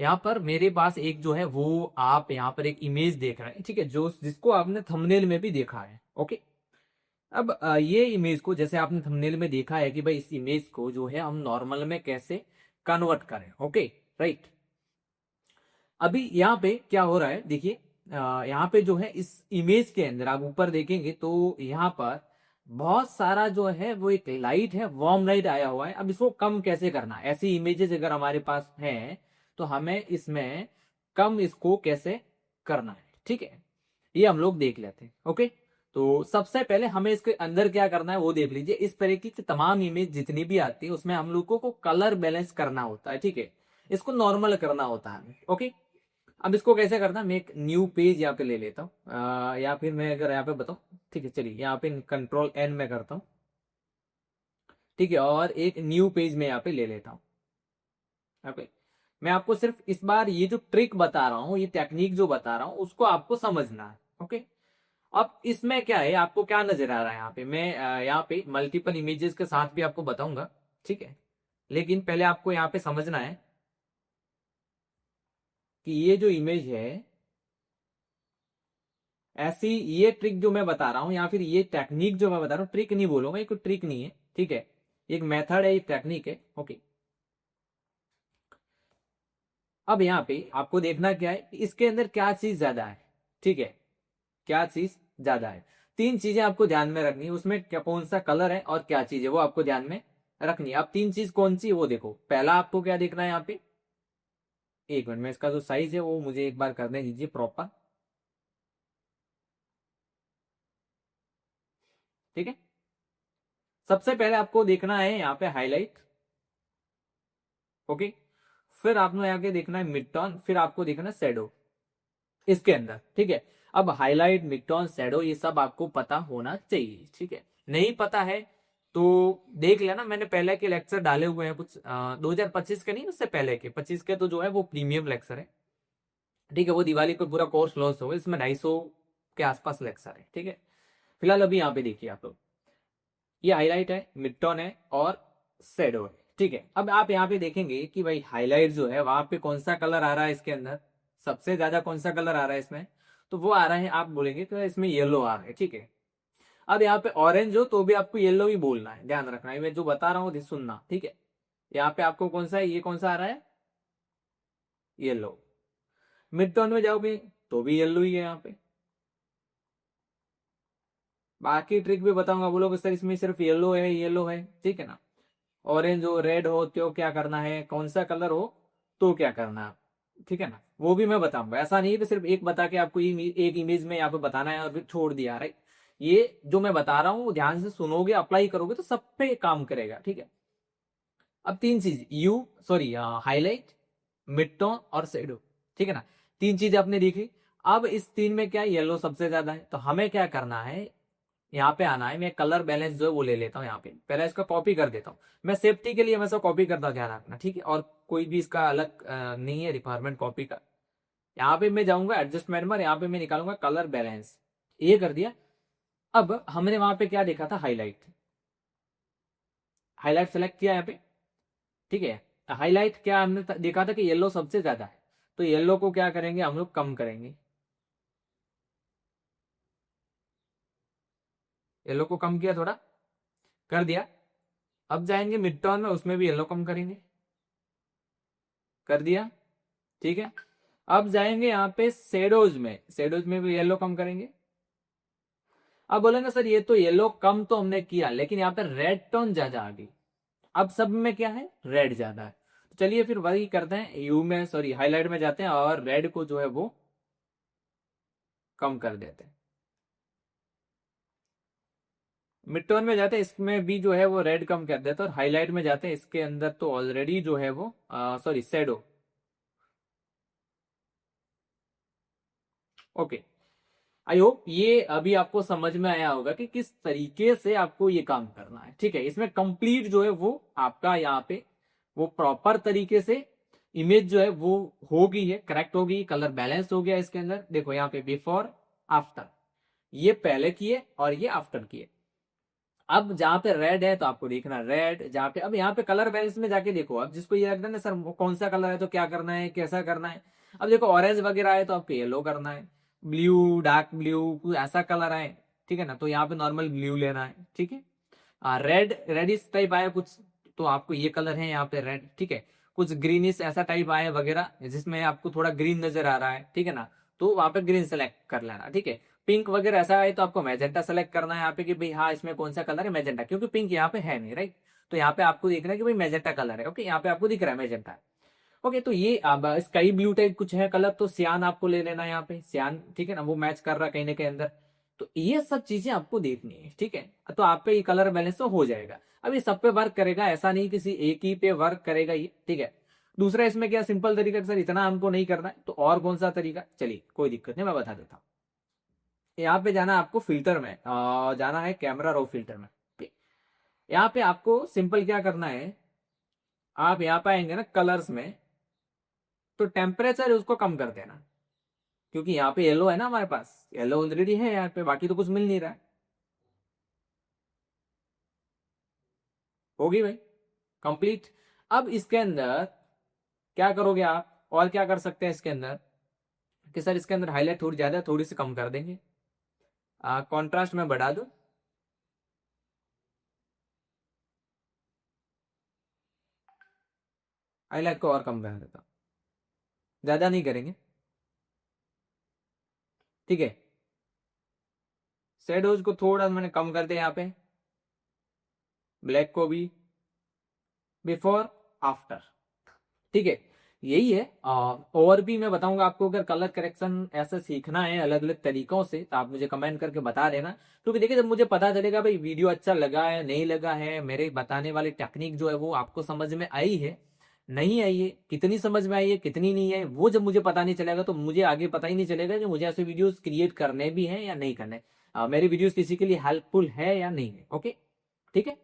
यहाँ पर मेरे पास एक जो है वो आप यहाँ पर एक इमेज देख रहे हैं, ठीक है, जो जिसको आपने थंबनेल में भी देखा है। ओके, अब ये इमेज को जैसे आपने थंबनेल में देखा है कि भाई इस इमेज को जो है हम नॉर्मल में कैसे कन्वर्ट करें। Okay, right. अभी यहाँ पे क्या हो रहा है देखिए, यहाँ पे जो है इस इमेज के अंदर आप ऊपर देखेंगे तो यहाँ पर बहुत सारा जो है वो एक लाइट है, वार्म लाइट आया हुआ है। अब इसको कम कैसे करना है, ऐसी इमेजेस अगर हमारे पास हैं तो हमें इसमें कम इसको कैसे करना है, ठीक है, ये हम लोग देख लेते हैं। ओके, तो सबसे पहले हमें इसके अंदर क्या करना है वो देख लीजिए। इस तरीके की तमाम इमेज जितनी भी आती है उसमें हम लोगों को कलर बैलेंस करना होता है, ठीक है, इसको नॉर्मल करना होता है। ओके, अब इसको कैसे करना है, मैं एक न्यू पेज यहाँ पे ले लेता हूँ, या फिर मैं अगर यहाँ पे बताऊँ, ठीक है, चलिए यहाँ पे कंट्रोल एन में करता हूँ, ठीक है, और एक न्यू पेज में यहाँ पे ले लेता हूँ। यहाँ पे मैं आपको सिर्फ इस बार ये जो ट्रिक बता रहा हूँ, ये टेक्निक जो बता रहा हूँ उसको आपको समझना है। ओके, अब इसमें क्या है, आपको क्या नजर आ रहा है, यहाँ पे मैं यहाँ पे मल्टीपल इमेजेस के साथ भी आपको बताऊंगा, ठीक है, लेकिन पहले आपको यहाँ पे समझना है कि ये जो इमेज है, ऐसी ये ट्रिक जो मैं बता रहा हूं या फिर ये टेक्निक जो मैं बता रहा हूं, ट्रिक नहीं बोलूंगा, ये कोई ट्रिक नहीं है, ठीक है, एक मेथड है, एक टेक्निक है। ओके, अब यहाँ पे आपको देखना क्या है, इसके अंदर क्या चीज ज्यादा है, ठीक है, क्या चीज ज्यादा है, तीन चीजें आपको ध्यान में रखनी है, उसमें क्या कौन सा कलर है और क्या चीज है वो आपको ध्यान में रखनी है। अब तीन चीज कौन सी है वो देखो, पहला आपको क्या देखना है यहाँ पे, एक मिनट में इसका जो साइज है वो मुझे एक बार करने दीजिए प्रॉपर, ठीक है। सबसे पहले आपको देखना है यहाँ पे हाईलाइट। ओके, फिर आपने आगे देखना है मिड टोन, फिर आपको देखना है शेडो इसके अंदर, ठीक है। अब हाईलाइट, मिड टोन, शेडो ये सब आपको पता होना चाहिए, ठीक है, नहीं पता है तो देख लेना, मैंने पहले के लेक्चर डाले हुए हैं कुछ 2025 के नहीं, उससे पहले के 25 के तो जो है वो प्रीमियम लेक्चर है, ठीक है, वो दिवाली को पूरा कोर्स लॉन्च होगा, इसमें 250 के आसपास लेक्चर है, ठीक है। फिलहाल अभी यहाँ पे देखिए आप लोग, ये हाईलाइट है, मिड टोन है और शेडो है, ठीक है। अब आप यहाँ पे देखेंगे कि भाई हाईलाइट जो है वहां पे कौन सा कलर आ रहा है इसके अंदर, सबसे ज्यादा कौन सा कलर आ रहा है इसमें, तो वो आ रहा है, आप बोलेंगे तो इसमें येलो आ रहा है, ठीक है। अब यहाँ पे ऑरेंज हो तो भी आपको येलो ही बोलना है, ध्यान रखना है, मैं जो बता रहा हूँ सुनना, ठीक है। यहाँ पे आपको कौन सा है, ये कौन सा आ रहा है, येलो। मिड टोन में जाओगे तो भी येलो ही है यहाँ पे, बाकी ट्रिक भी बताऊंगा, बोलोगे सर इसमें सिर्फ येलो है, येलो है, ठीक है ना। ऑरेंज हो, रेड हो तो क्या करना है, कौन सा कलर हो तो क्या करना है, ठीक है ना, वो भी मैं बताऊंगा। ऐसा नहीं है कि सिर्फ एक बता के आपको एक इमेज में यहाँ पे बताना है और फिर छोड़ दिया, राइट। ये जो मैं बता रहा हूँ ध्यान से सुनोगे, अप्लाई करोगे तो सब पे काम करेगा, ठीक है। अब तीन चीज, you sorry highlight, mid tone और शेडो, ठीक है ना, तीन चीज आपने देखी। अब इस तीन में क्या येलो सबसे ज्यादा है, तो हमें क्या करना है, यहाँ पे आना है, मैं कलर बैलेंस जो है वो ले लेता हूँ यहाँ पे, पहले इसका कॉपी कर देता हूँ, मैं सेफ्टी के लिए हमेशा कॉपी करता हूँ, ध्यान रखना, ठीक है, और कोई भी इसका अलग नहीं है रिक्वायरमेंट कॉपी का। यहाँ पे मैं जाऊंगा एडजस्टमेंट में, यहाँ पे मैं निकालूंगा कलर बैलेंस, ये कर दिया। अब हमने वहां पे क्या देखा था, हाईलाइट, हाईलाइट सेलेक्ट किया यहाँ पे, ठीक है। हाईलाइट क्या हमने देखा था कि येलो सबसे ज्यादा है, तो येलो को क्या करेंगे हम लोग, कम करेंगे, येलो को कम किया, थोड़ा कर दिया। अब जाएंगे मिड टर्न में, उसमें भी येलो कम करेंगे, कर दिया, ठीक है। अब जाएंगे यहाँ पे शेडोज में, शेडोज में भी येलो कम करेंगे। अब बोलेंगे सर ये तो येलो कम तो हमने किया, लेकिन यहाँ पे रेड टोन ज्यादा आ गई, अब सब में क्या है, रेड ज्यादा है, तो चलिए फिर वही करते हैं, यू में सॉरी हाईलाइट में जाते हैं और रेड को जो है वो कम कर देते हैं। मिड टोन में जाते हैं, इसमें भी जो है वो रेड कम कर देते हैं, और हाईलाइट में जाते हैं, इसके अंदर तो ऑलरेडी जो है वो sorry shadow. Okay, I hope ये अभी आपको समझ में आया होगा कि किस तरीके से आपको ये काम करना है, ठीक है। इसमें कंप्लीट जो है वो आपका यहाँ पे वो प्रॉपर तरीके से इमेज जो है वो हो गई है, करेक्ट हो गई, कलर बैलेंस हो गया इसके अंदर, देखो यहाँ पे बिफोर आफ्टर, ये पहले किए और ये आफ्टर किए। अब जहाँ पे रेड है तो आपको देखना रेड, जहाँ पे अब यहाँ पे कलर बैलेंस में जाके देखो, अब जिसको ये लगता है ना सर वो कौन सा कलर है तो क्या करना है, कैसा करना है। अब देखो ऑरेंज वगैरह है तो आपको येलो करना है, ब्लू, डार्क ब्लू, कुछ ऐसा कलर है, ठीक है ना, तो यहाँ पे नॉर्मल ब्लू लेना है, ठीक है। रेड, रेडिश टाइप आया कुछ, तो आपको ये कलर है यहाँ पे रेड, ठीक है। कुछ ग्रीनिश ऐसा टाइप आया वगैरह जिसमें आपको थोड़ा ग्रीन नजर आ रहा है, ठीक है ना, तो वहां पे ग्रीन सेलेक्ट कर लेना, ठीक है। पिंक वगैरह ऐसा है तो आपको मैजेंटा सेलेक्ट करना है यहाँ पे कि भाई हाँ इसमें कौन सा कलर है, मैजेंटा, क्योंकि पिंक यहाँ पे है नहीं, राइट। तो यहाँ पे आपको देखना है कि भाई मैजेंटा कलर है, ओके, यहाँ पे आपको दिख रहा है मैजेंटा। ओके, तो ये अब स्काई ब्लू टाइप कुछ है कलर, तो सियान आपको ले लेना है यहाँ पे, सियान, ठीक है ना, वो मैच कर रहा है कहीं ना कहीं अंदर। तो ये सब चीजें आपको देखनी है, ठीक है। तो आप पे ये कलर बैलेंस तो हो जाएगा। अब ये सब पे वर्क करेगा, ऐसा नहीं किसी एक ही पे वर्क करेगा ये, ठीक है। दूसरा इसमें क्या सिंपल तरीका, सर इतना हमको नहीं करना है तो और कौन सा तरीका, चलिए कोई दिक्कत नहीं, मैं बता देता हूँ। यहाँ पे जाना है आपको फिल्टर में, जाना है कैमरा रो फिल्टर में। यहाँ पे आपको सिंपल क्या करना है, आप यहाँ पे आएंगे ना कलर्स में, तो टेम्परेचर उसको कम कर देना, क्योंकि यहाँ पे येलो है ना हमारे पास, येलो ऑलरेडी है यहाँ पे, बाकी तो कुछ मिल नहीं रहा है। होगी भाई कंप्लीट। अब इसके अंदर क्या करोगे आप, और क्या कर सकते हैं इसके अंदर कि सर इसके अंदर हाईलाइट थोड़ी ज्यादा, थोड़ी सी कम कर देंगे, कॉन्ट्रास्ट में बढ़ा दो, हाईलाइट को और कम कर देता हूं, ज्यादा नहीं करेंगे, ठीक है। शेडोज को थोड़ा मैंने कम कर दिया यहाँ पे, ब्लैक को भी, बिफोर आफ्टर, ठीक है। यही है। और भी मैं बताऊंगा आपको, अगर कलर करेक्शन ऐसा सीखना है अलग अलग तरीकों से तो आप मुझे कमेंट करके बता देना, क्योंकि देखिए जब मुझे पता चलेगा भाई वीडियो अच्छा लगा है नहीं लगा है, मेरे बताने वाली टेक्निक जो है वो आपको समझ में आई है नहीं आई है, कितनी समझ में आई है कितनी नहीं है, वो जब मुझे पता नहीं चलेगा तो मुझे आगे पता ही नहीं चलेगा कि मुझे ऐसे वीडियोस क्रिएट करने भी हैं या नहीं करने, मेरी वीडियोस किसी के लिए हेल्पफुल है या नहीं है, ओके, ठीक है।